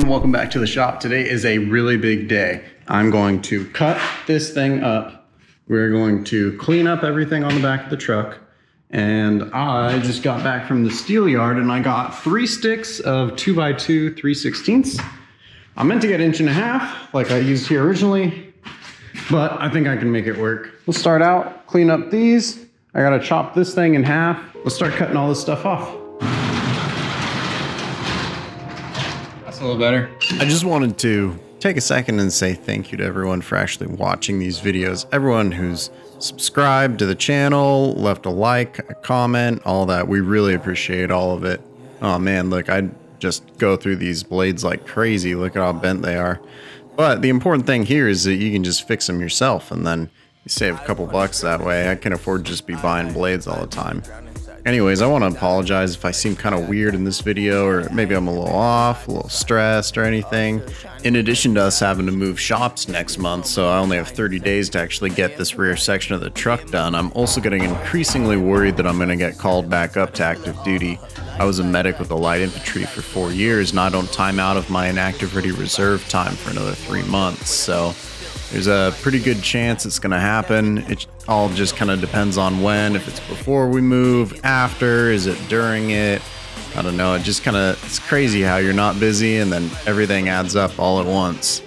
Welcome back to the shop. Today is a really big day. I'm going to cut this thing up. We're going to clean up everything on the back of the truck. And I just got back from the steel yard and I got 3 sticks of 2x2 3/16. I meant to get 1.5 like I used here originally, but I think I can make it work. We'll start out, clean up these. I gotta chop this thing in half. Let's start cutting all this stuff off. That's a little better. I just wanted to take a second and say thank you to everyone for actually watching these videos. Everyone who's subscribed to the channel, left a like, a comment, all that. We really appreciate all of it. Oh man, look, I just go through these blades like crazy. Look at how bent they are. But the important thing here is that you can just fix them yourself and then you save a couple bucks that way. I can afford to just be buying blades all the time. Anyways, I want to apologize if I seem kind of weird in this video, or maybe I'm a little off, a little stressed or anything. In addition to us having to move shops next month, so I only have 30 days to actually get this rear section of the truck done, I'm also getting increasingly worried that I'm going to get called back up to active duty. I was a medic with the light infantry for 4 years, and I don't time out of my inactive ready reserve time for another 3 months, so there's a pretty good chance it's going to happen. It all just kind of depends on when, if it's before we move, after, is it during it? I don't know. It just kind of, it's crazy how you're not busy and then everything adds up all at once.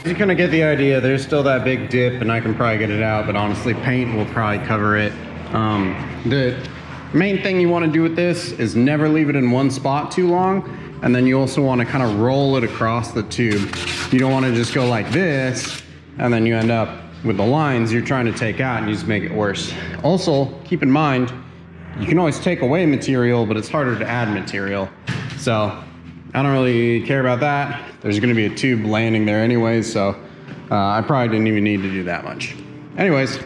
You're going to get the idea. There's still that big dip and I can probably get it out, but honestly, paint will probably cover it. The main thing you want to do with this is never leave it in one spot too long. And then you also want to kind of roll it across the tube. You don't want to just go like this, and then you end up with the lines you're trying to take out and you just make it worse. Also, keep in mind, you can always take away material, but it's harder to add material. So I don't really care about that. There's going to be a tube landing there anyways, so I probably didn't even need to do that much. Anyways,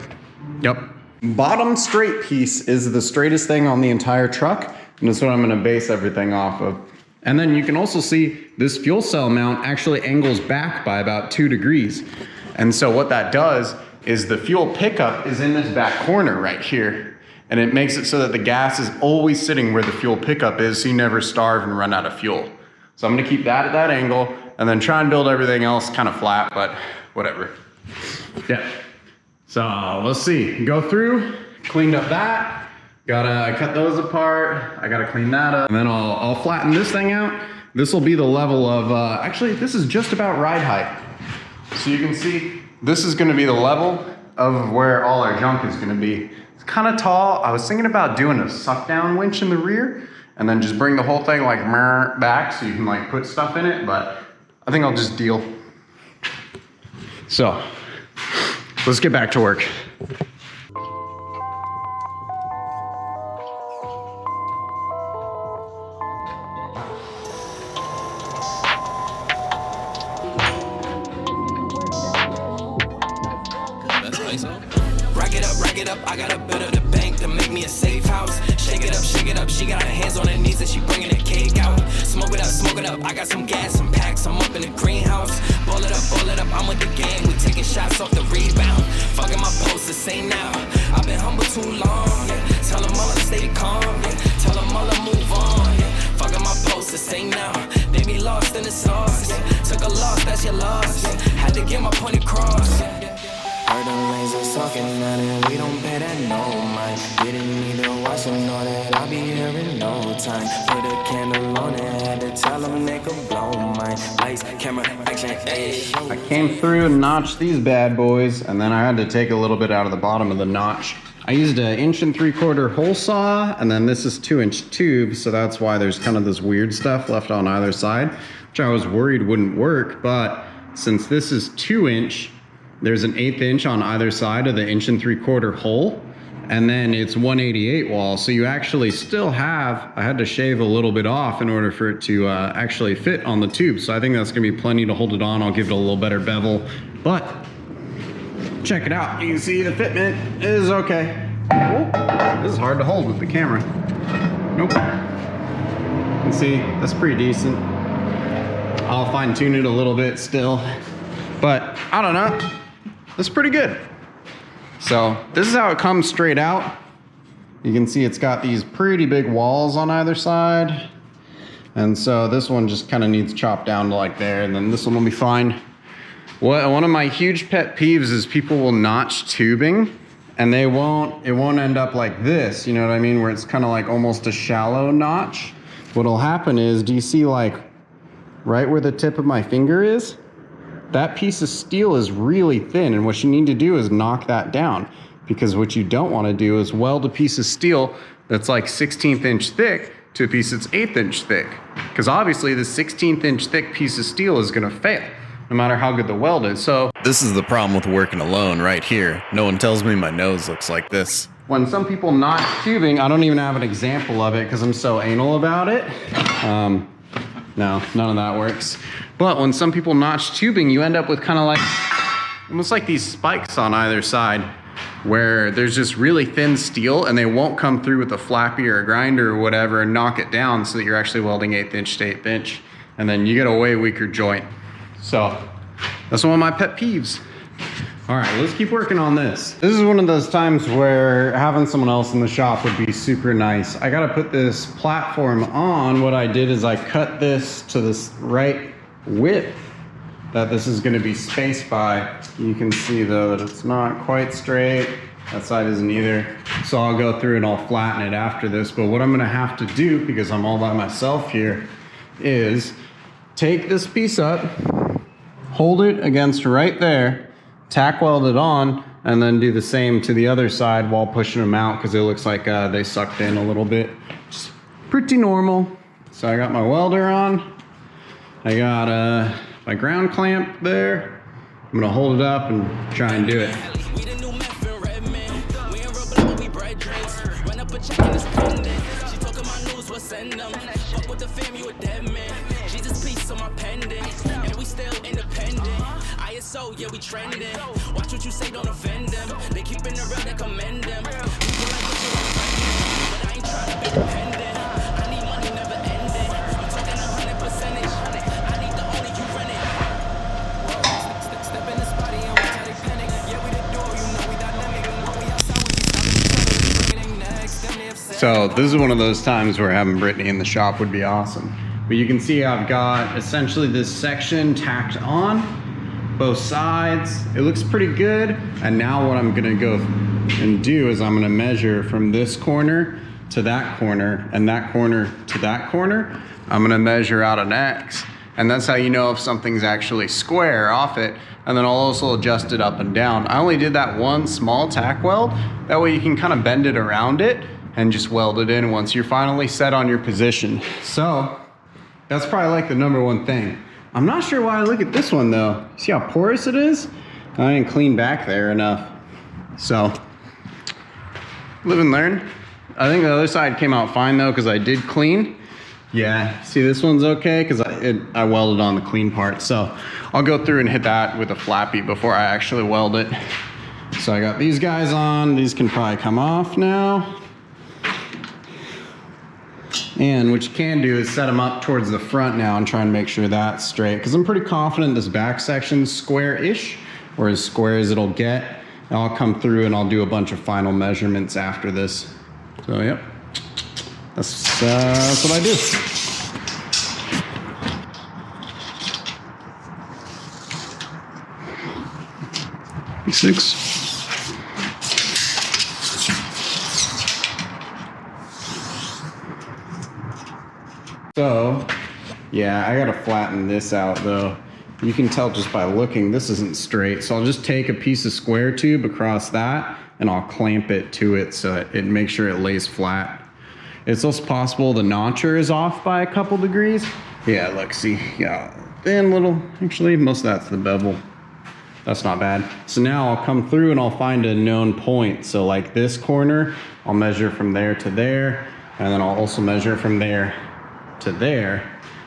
yep. Bottom straight piece is the straightest thing on the entire truck, and that's what I'm going to base everything off of. And then you can also see this fuel cell mount actually angles back by about 2 degrees. And so what that does is the fuel pickup is in this back corner right here. And it makes it so that the gas is always sitting where the fuel pickup is, so you never starve and run out of fuel. So I'm gonna keep that at that angle and then try and build everything else kind of flat, but whatever. Yeah, so let's see. Go through, cleaned up that. Gotta cut those apart. I gotta clean that up. And then I'll flatten this thing out. This will be the level of, actually this is just about ride height. So you can see, this is gonna be the level of where all our junk is gonna be. It's kind of tall. I was thinking about doing a suck down winch in the rear and then just bring the whole thing like back so you can like put stuff in it, but I think I'll just deal. So, let's get back to work. Rack it up, I got a bit of the bank to make me a safe house. Shake it up, she got her hands on her knees and she bringing the cake out. Smoke it up, I got some gas, some packs, I'm up in the greenhouse. Ball it up, I'm with the gang, we taking shots off the rebound. Fucking my post to say now, I've been humble too long, yeah. Tell them all to stay calm, yeah. Tell them all to move on, yeah. Fucking my post to say now, they be lost in the sauce, yeah. Took a loss, that's your loss, yeah. Had to get my point across, yeah. Heard them lasers talking at it, we don't pay that no mind. Didn't need to watch them know that I'll be here in no time. Put a candle on it, had to tell them they could blow mine. Lights, camera, action, ayy. I came through and notched these bad boys, and then I had to take a little bit out of the bottom of the notch. I used an 1 3/4 hole saw, and then this is 2-inch tube, so that's why there's kind of this weird stuff left on either side, which I was worried wouldn't work, but since this is 2-inch, there's an 1/8 inch on either side of the 1 3/4 hole, and then it's 188 wall, so you actually still have, I had to shave a little bit off in order for it to actually fit on the tube, so I think that's gonna be plenty to hold it on. I'll give it a little better bevel, but check it out. You can see the fitment is okay. Oh, this is hard to hold with the camera. Nope. You can see that's pretty decent. I'll fine tune it a little bit still, but I don't know. That's pretty good. So this is how it comes straight out. You can see it's got these pretty big walls on either side. And so this one just kind of needs chopped down to like there, and then this one will be fine. One of my huge pet peeves is people will notch tubing and it won't end up like this, you know what I mean? Where it's kind of like almost a shallow notch. What'll happen is, do you see like right where the tip of my finger is? That piece of steel is really thin, and what you need to do is knock that down, because what you don't want to do is weld a piece of steel that's like 16th inch thick to a piece that's 1/8 inch thick. Because obviously the 16th inch thick piece of steel is gonna fail, no matter how good the weld is. So This is the problem with working alone right here. No one tells me my nose looks like this. when some people notch tubing, I don't even have an example of it because I'm so anal about it. No, none of that works. But when some people notch tubing, you end up with kind of like, almost like these spikes on either side, where there's just really thin steel and they won't come through with a flappy or a grinder or whatever and knock it down so that you're actually welding 1/8 inch to 1/8 inch. And then you get a way weaker joint. So that's one of my pet peeves. All right, let's keep working on this. This is one of those times where having someone else in the shop would be super nice. I gotta put this platform on. What I did is I cut this to this right width that this is gonna be spaced by. You can see though that it's not quite straight. That side isn't either. So I'll go through and I'll flatten it after this. But what I'm gonna have to do, because I'm all by myself here, is take this piece up, hold it against right there, tack weld it on, and then do the same to the other side while pushing them out, because it looks like they sucked in a little bit. Just pretty normal. So I got my welder on. I got my ground clamp there. I'm gonna hold it up and try and do it. So yeah, we trending. Watch what you say, don't offend them. They keep in the real, they commend them. People like what you don't, but I ain't trying to be dependent. I need money never ending. I'm talking 100%. I need the only you run it. Step in the spot and watch how they panic. Yeah, we the door, you know we dynamic. When we outside, we be stopping each other. Bring it next, then they upset. So this is one of those times where having Brittany in the shop would be awesome. But you can see I've got essentially this section tacked on both sides. It looks pretty good. And now what I'm gonna go and do is I'm gonna measure from this corner to that corner and that corner to that corner. I'm gonna measure out an X. And that's how you know if something's actually square off it. And then I'll also adjust it up and down. I only did that one small tack weld. That way you can kind of bend it around it and just weld it in once you're finally set on your position. So that's probably like the #1 thing. I'm not sure why I look at this one though. See how porous it is? I didn't clean back there enough. So, live and learn. I think the other side came out fine though, because I did clean. Yeah, see this one's okay, because I welded on the clean part. So, I'll go through and hit that with a flappy before I actually weld it. So I got these guys on. These can probably come off now. And what you can do is set them up towards the front now and try and make sure that's straight, because I'm pretty confident this back section's square-ish, or as square as it'll get. And I'll come through and I'll do a bunch of final measurements after this. So yep, that's what I do. Six. So, yeah, I gotta flatten this out though. You can tell just by looking, this isn't straight. So I'll just take a piece of square tube across that and I'll clamp it to it so it makes sure it lays flat. It's also possible the notcher is off by a couple degrees. Yeah, look, see, yeah, thin little, actually most of that's the bevel. That's not bad. So now I'll come through and I'll find a known point. So like this corner, I'll measure from there to there, and then I'll also measure from there to there,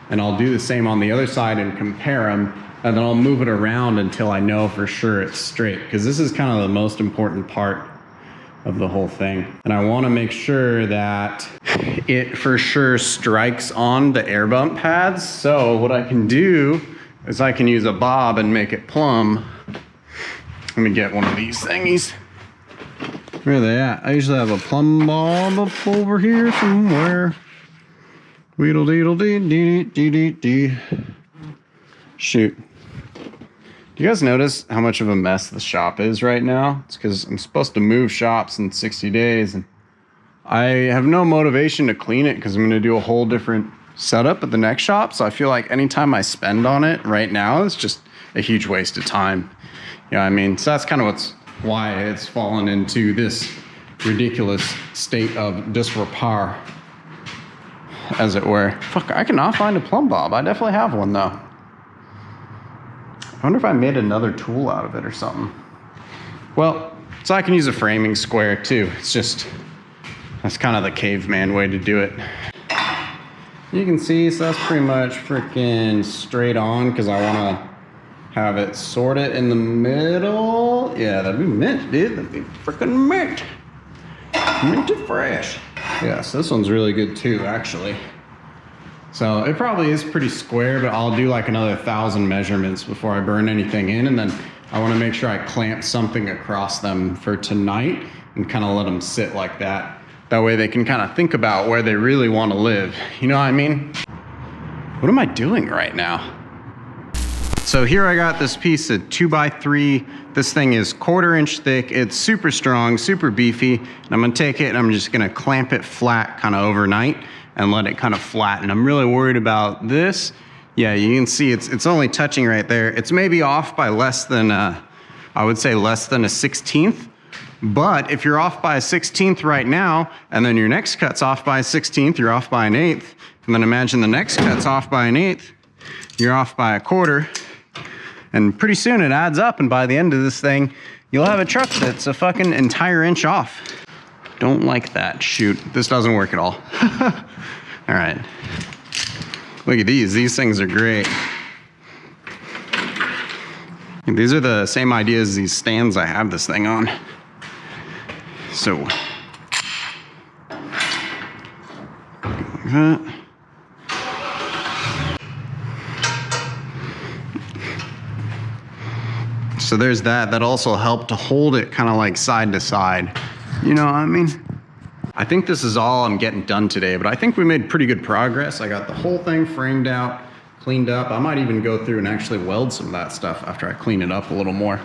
and I'll do the same on the other side and compare them, and then I'll move it around until I know for sure it's straight, because this is kind of the most important part of the whole thing. And I want to make sure that it for sure strikes on the air bump pads. So what I can do is I can use a bob and make it plumb. Let me get one of these thingies. Where are they at? I usually have a plumb bob up over here somewhere. Weedle deedle dee dee dee dee dee. Shoot. Do you guys notice how much of a mess the shop is right now? It's because I'm supposed to move shops in 60 days and I have no motivation to clean it because I'm going to do a whole different setup at the next shop. So I feel like anytime I spend on it right now is just a huge waste of time. You know what I mean? So that's kind of why it's fallen into this ridiculous state of disrepair, as it were. Fuck, I cannot find a plumb bob. I definitely have one though. I wonder if I made another tool out of it or something. Well, so I can use a framing square too. It's just, that's kind of the caveman way to do it. You can see, so that's pretty much freaking straight on because I want to have it sorted in the middle. Yeah, that'd be mint, dude. That'd be freaking mint. Minty fresh. Yeah, so this one's really good too, actually. So it probably is pretty square, but I'll do like another 1,000 measurements before I burn anything in. And then I want to make sure I clamp something across them for tonight and kind of let them sit like that. That way they can kind of think about where they really want to live. You know what I mean? What am I doing right now? So here I got this piece of 2x3. This thing is 1/4 inch thick. It's super strong, super beefy. And I'm gonna take it and I'm just gonna clamp it flat kind of overnight and let it kind of flatten. I'm really worried about this. Yeah, you can see it's only touching right there. It's maybe off by less than, I would say less than a 1/16. But if you're off by a 1/16 right now, and then your next cut's off by a 1/16, you're off by an 1/8. And then imagine the next cut's off by an 1/8, you're off by a 1/4. And pretty soon it adds up, and by the end of this thing, you'll have a truck that's a fucking entire inch off. Don't like that. Shoot, this doesn't work at all. All right. Look at these things are great. These are the same idea as these stands I have this thing on. So, like that. So there's that. That also helped to hold it kind of like side to side. You know what I mean? I think this is all I'm getting done today, but I think we made pretty good progress. I got the whole thing framed out, cleaned up. I might even go through and actually weld some of that stuff after I clean it up a little more.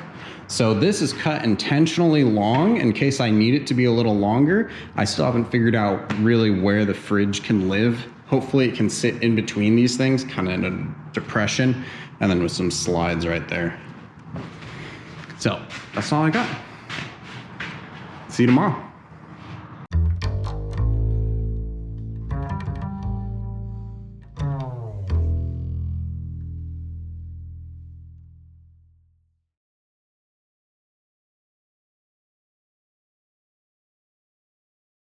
So this is cut intentionally long in case I need it to be a little longer. I still haven't figured out really where the fridge can live. Hopefully it can sit in between these things, kind of in a depression, and then with some slides right there. So that's all I got. See you tomorrow.